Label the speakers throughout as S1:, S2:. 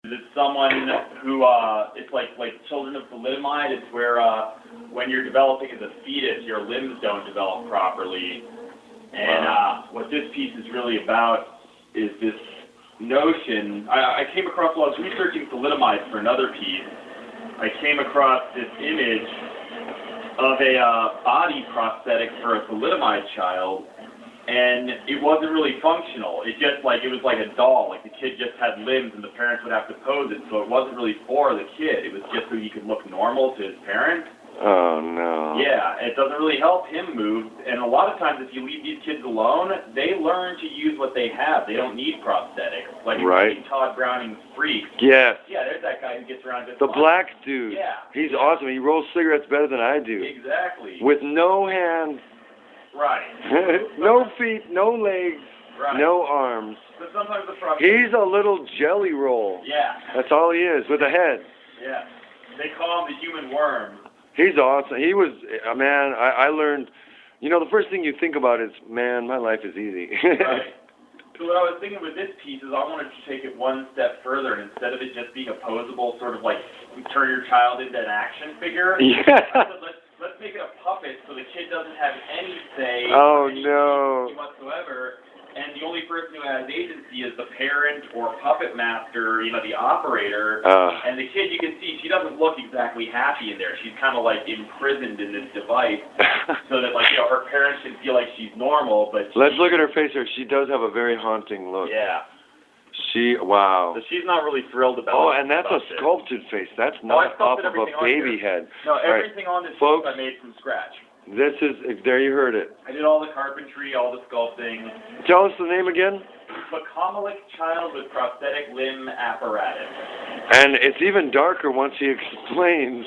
S1: It's someone who, it's like children of thalidomide. It's where when you're developing as a fetus, your limbs don't develop properly. And what this piece is really about is this notion. I came across, while I was researching thalidomide for another piece, I came across this image of a body prosthetic for a thalidomide child. And it wasn't really functional. It was like a doll. Like the kid just had limbs and the parents would have to pose it. So it wasn't really for the kid. It was just so he could look normal to his parents.
S2: Oh, no.
S1: Yeah, it doesn't really help him move. And a lot of times if you leave these kids alone, they learn to use what they have. They don't need prosthetics. Like
S2: right.
S1: Todd Browning's Freaks.
S2: Yes.
S1: Yeah, there's that guy who gets around just
S2: the black dude.
S1: Yeah.
S2: He's awesome. He rolls cigarettes better than I do.
S1: Exactly.
S2: With no hands.
S1: Right.
S2: No feet, no legs,
S1: right.
S2: No arms.
S1: But sometimes the problem.
S2: He's a little jelly roll.
S1: Yeah.
S2: That's all he is, with a head.
S1: Yeah. They call him the human worm.
S2: He's awesome. He was, man, I learned, the first thing you think about is, man, my life is easy.
S1: Right. So what I was thinking with this piece is I wanted to take it one step further, and instead of it just being a posable sort of like turn your child into an action figure,
S2: yeah.
S1: I said, let's make it a puppet so the kid doesn't have any say whatsoever, and the only person who has agency is the parent or puppet master, the operator, and the kid, you can see, she doesn't look exactly happy in there. She's kind of like imprisoned in this device so that her parents can feel like she's normal, but
S2: let's look at her face here. She does have a very haunting look.
S1: Yeah.
S2: Wow.
S1: So she's not really thrilled about it.
S2: Oh, and that's a sculpted face. That's not off of a baby head.
S1: No, everything on this
S2: folks,
S1: piece I made from scratch.
S2: There you heard it.
S1: I did all the carpentry, all the sculpting.
S2: Tell us the name again.
S1: Macomelic child with prosthetic limb apparatus.
S2: And it's even darker once he explains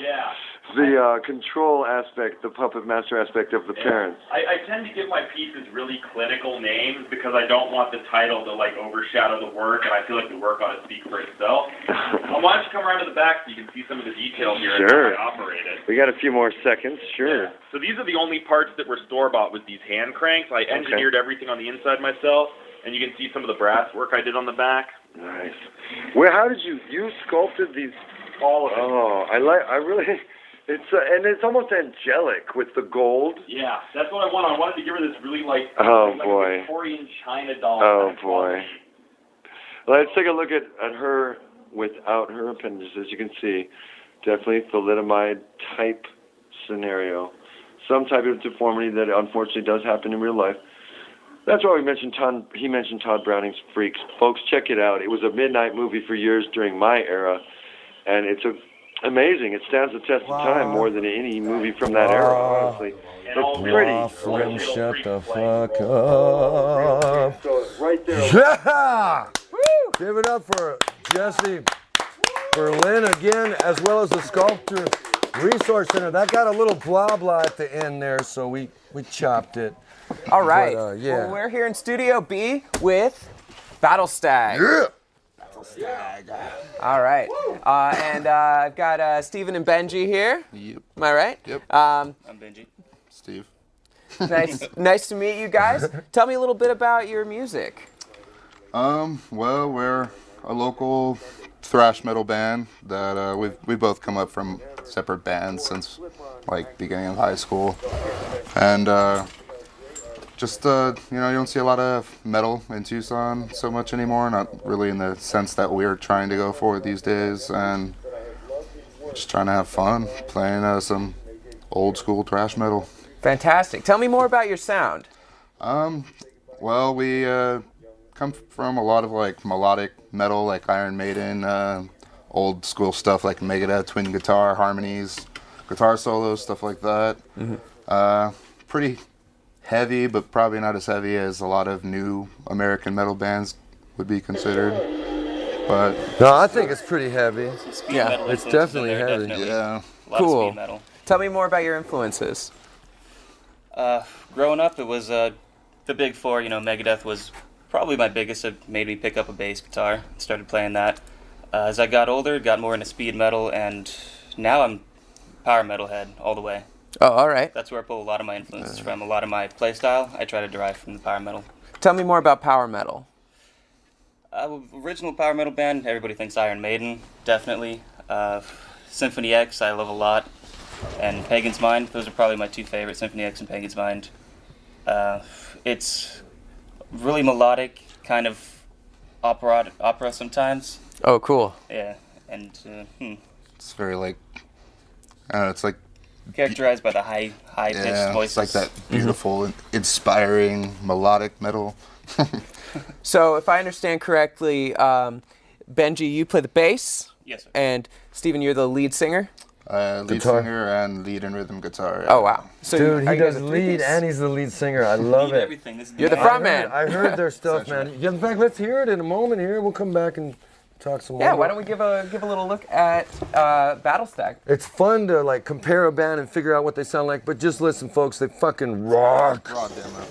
S2: the control aspect, the puppet master aspect of the parents.
S1: I tend to give my pieces really clinical names because I don't want the title to overshadow the work, and I feel like the work ought to speak for itself. Why don't you come around to the back so you can see some of the details here and how I operate it.
S2: We got a few more seconds, sure.
S1: Yeah. So these are the only parts that were store-bought with these hand cranks. I engineered everything on the inside myself, and you can see some of the brass work I did on the back.
S2: Nice. How did you sculpted these?
S1: All of it.
S2: Oh, I really. And it's almost angelic with the gold.
S1: Yeah, that's what I want. I wanted to give her this really
S2: boy.
S1: Victorian China doll.
S2: Oh boy. Let's take a look at her without her appendages. You can see, definitely thalidomide type scenario. Some type of deformity that unfortunately does happen in real life. That's why he mentioned Todd Browning's Freaks. Folks, check it out. It was a midnight movie for years during my era, and it's amazing. It stands the test of time more than any movie from that era, honestly. It's pretty.
S3: Shut the fuck up.
S2: So right there.
S3: Yeah! Woo! Give it up for Jesse Berlin again, as well as the Sculpture Resource Center. That got a little blah blah at the end there, so we chopped it.
S4: All right.
S3: But,
S4: Well, we're here in Studio B with Battle Stag.
S3: Yeah.
S4: All right. And I've got Steven and Benji here.
S5: Yep.
S4: Am I right?
S5: Yep.
S4: I'm
S5: Benji. Steve.
S4: Nice to meet you guys. Tell me a little bit about your music.
S5: Well, we're a local thrash metal band that we both come up from separate bands since beginning of high school, and just you don't see a lot of metal in Tucson so much anymore. Not really in the sense that we're trying to go for these days, and just trying to have fun playing some old school thrash metal.
S4: Fantastic. Tell me more about your sound.
S5: Well, we come from a lot of melodic metal, like Iron Maiden, old school stuff like Megadeth, twin guitar harmonies, guitar solos, stuff like that. Mm-hmm. Pretty heavy, but probably not as heavy as a lot of new American metal bands would be considered. But
S3: no, I think it's pretty heavy.
S4: Yeah,
S3: it's definitely heavy.
S5: Yeah,
S6: a lot of speed metal.
S4: Tell me more about your influences.
S6: Growing up, it was the big four. Megadeth was probably my biggest. It made me pick up a bass guitar and started playing that. As I got older, got more into speed metal, and now I'm power metal head all the way.
S4: Oh, all right.
S6: That's where I pull a lot of my influences from. A lot of my play style, I try to derive from the power metal.
S4: Tell me more about power metal.
S6: Original power metal band, everybody thinks Iron Maiden, definitely. Symphony X, I love a lot. And Pagan's Mind, those are probably my two favorites, Symphony X and Pagan's Mind. It's really melodic, kind of opera sometimes.
S4: Oh, cool.
S6: Yeah, and
S5: It's very like, I don't know, it's like,
S6: characterized by the high-pitched
S5: yeah,
S6: voices.
S5: it's like that beautiful, inspiring melodic metal.
S4: So, if I understand correctly, Benji, you play the bass,
S6: Yes, sir.
S4: and Steven, you're the lead singer.
S5: Lead
S3: Guitar.
S5: singer and lead and rhythm guitar.
S4: Oh, wow. So
S3: Dude,
S4: are
S3: he
S4: you guys
S3: does
S4: a
S3: lead
S4: three-piece?
S3: and he's the lead singer. I love
S6: Lead
S3: it.
S6: everything. This is
S4: You're the
S6: band.
S4: front man.
S3: I heard their stuff, man. Yeah, in fact, let's hear it in a moment here. We'll come back and talk some more.
S4: Yeah, why don't we give a little look at Battlestack?
S3: It's fun to like compare a band and figure out what they sound like, but just listen, folks, they fucking rock.
S5: Raw demo.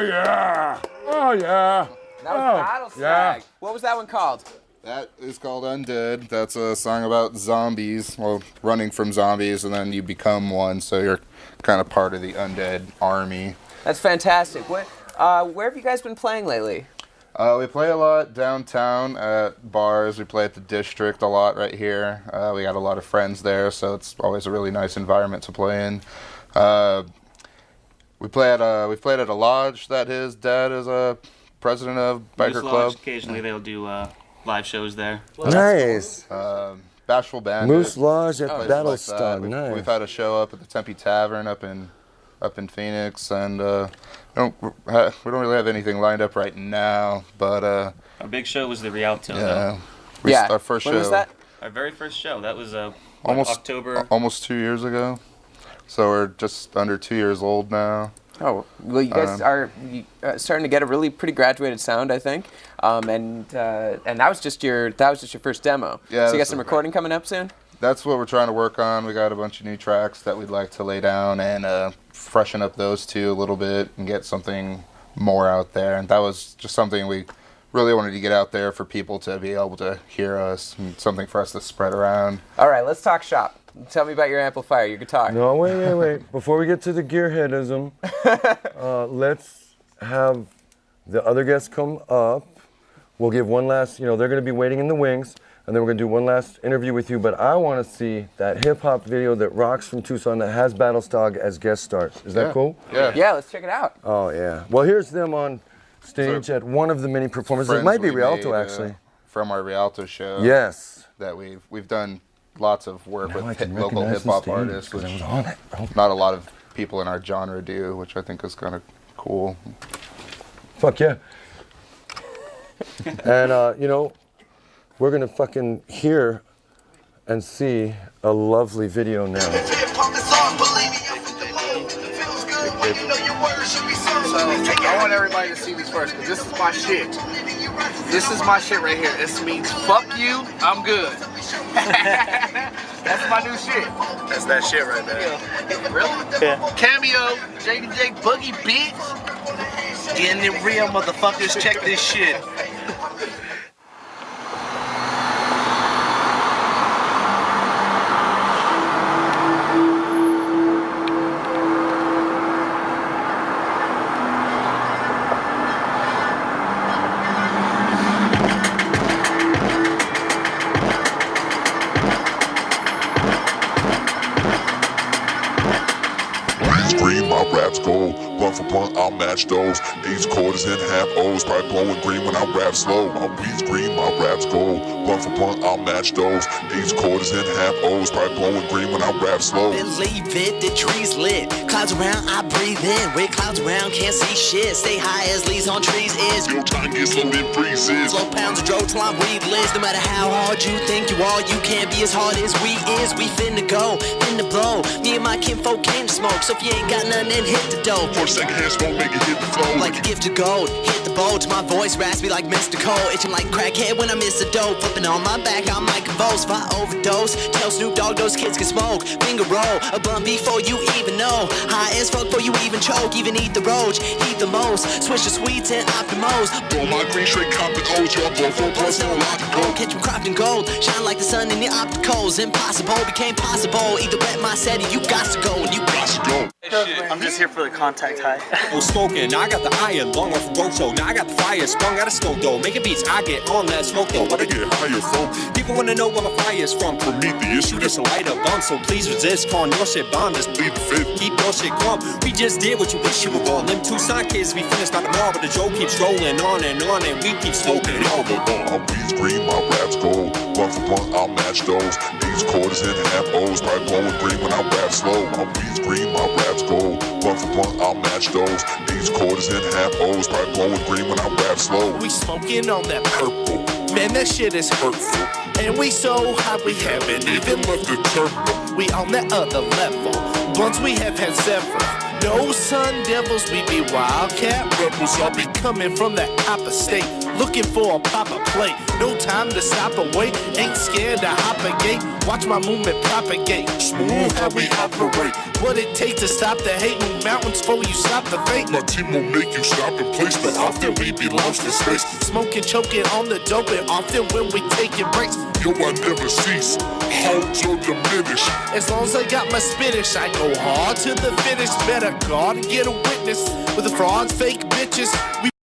S3: yeah. Oh, yeah.
S4: That was Battle
S3: yeah.
S4: Stag. What was that one called?
S5: That is called Undead. That's a song about zombies, well, running from zombies, and then you become one, so you're kind of part of the undead army.
S4: That's fantastic. Where have you guys been playing lately?
S5: We play a lot downtown at bars. We play at the District a lot right here. We got a lot of friends there, so it's always a really nice environment to play in. We've played at a lodge that his dad is a president of, biker
S6: Moose
S5: club.
S6: Lodge, occasionally they'll do live shows there.
S3: Nice.
S5: Bashful Bandit.
S3: Moose Lodge at
S5: places like
S3: Battlestar.
S5: that.
S3: Nice.
S5: We've had a show up at the Tempe Tavern up in Phoenix, and we don't really have anything lined up right now, but
S6: Our big show was the Rialto. though.
S5: yeah, our first
S4: When
S5: show
S4: was that?
S6: Our very first show. That was
S5: almost 2 years ago. So we're just under 2 years old now.
S4: Oh, well, you guys are starting to get a really pretty graduated sound, I think. And that was just your first demo.
S5: Yeah,
S4: So you got
S5: that's
S4: some
S5: right.
S4: recording coming up soon?
S5: That's what we're trying to work on. We got a bunch of new tracks that we'd like to lay down and freshen up those two a little bit and get something more out there. And that was just something we really wanted to get out there for people to be able to hear us and something for us to spread around.
S4: All right, let's talk shop. Tell me about your amplifier, your guitar.
S3: No, wait. Before we get to the gearheadism, let's have the other guests come up. We'll give one last, they're going to be waiting in the wings, and then we're going to do one last interview with you. But I want to see that hip-hop video that rocks from Tucson that has Battlestog as guest stars. Is that cool?
S5: Yeah.
S4: Yeah, let's check it out.
S3: Oh, yeah. Well, here's them on stage at one of the many performances. It
S5: Friends
S3: might be
S5: we
S3: Rialto,
S5: made,
S3: actually.
S5: From our Rialto show.
S3: Yes.
S5: That we've done lots of work
S3: Now I
S5: with
S3: can
S5: local
S3: recognize
S5: hip hop
S3: the stage,
S5: artists,
S3: 'cause I
S5: which
S3: was on it, bro.
S5: not a lot of people in our genre do, which I think is kind of cool.
S3: Fuck yeah. And, we're going to fucking hear and see a lovely video now.
S7: I want everybody to see these first, because this is my shit. This is my shit right here. This means fuck you, I'm good. That's my new shit. That's that shit right there. Really? Yeah. Cameo, JDJ Boogie, bitch. Getting it real, motherfuckers. Check this shit.
S8: Green, my raps gold. Blunt for blunt, I'll match those. Eights, quarters, and half O's. Probably blowing green when I rap slow. My weed's green, my raps gold. Blunt for blunt, I'll match those. Eights, quarters, and half O's. Probably blowing green when I rap slow.
S9: Believe it, the tree's lit. Clouds around, I breathe in. With clouds around, can't see shit. Stay high as leaves on trees is.
S8: Your time gets low and freezes.
S9: Slow pounds of dro till I'm weedless. No matter how hard you think you are, you can't be as hard as we is. We finna go, finna blow. Me and my kinfolk came to smoke. So if you ain't got nothing, then hit the dope.
S8: For a second hand smoke, make it hit the flow.
S9: Like a gift of gold, hit the bowl to my voice raspy like Mr. Cole. Itching like crackhead when I miss a dope. Flipping on my back, I might convulse. If I overdose, tell Snoop Dogg those kids can smoke. Finger roll, a blunt before you even know. High as fuck before you even choke. Even eat the roach, eat the most. Switch the sweets and optimos.
S8: Throw my green straight Compton O's. Y'all blow 4 plus, no lock and go.
S9: Catch 'em cropped in gold. Shine like the sun in the opticals. Impossible became possible. Either rep my city, you got to go and you got to go.
S7: I'm just here for the contact high.
S10: Smoking, now I got the iron, long off road show. Now I got the fire, sprung out of smoke though. Making beats, I get on that smoke though.
S8: Where I get higher from?
S10: People wanna know where my fire's from.
S8: Prometheus,
S10: Shoot us a light up bomb, so please resist. Calling your shit bomb, just
S8: lead the fifth.
S10: keep your shit calm. We just did what you wish you were born. Them Tucson kids, we finished by tomorrow, but the joke keeps rolling on, and we keep smoking all the
S8: My weed's green, my raps gold. Blunt for blunt, I'll match those. Eights, quarters, and half O's. Probably blowing green when I rap slow. My weed's green, my raps gold. Blunt for blunt, I'll match those. Eights, quarters, and half O's. Probably blowing green when I rap slow.
S7: We smoking on that purple. Man, that shit is hurtful. And we so high we haven't even
S8: Left the terminal.
S7: We on that other level. Blunts we have had several. No sun devils, we be wildcat
S8: Rebels, I'll be
S7: coming from that upper state. looking for a proper play. No time to stop or wait, ain't scared to hop a gate. Watch my movement propagate, smooth how we operate. What it takes to stop the hate, move mountains before you stop the fate.
S8: My team will make you stop and place, but often we be lost in space.
S7: Smoking, choking on the dope, and often when we taking breaks.
S8: Yo, I never cease, halt or diminish.
S7: As long as I got my spinach, I go hard to the finish. Better guard and get a witness with the frauds, fake bitches. We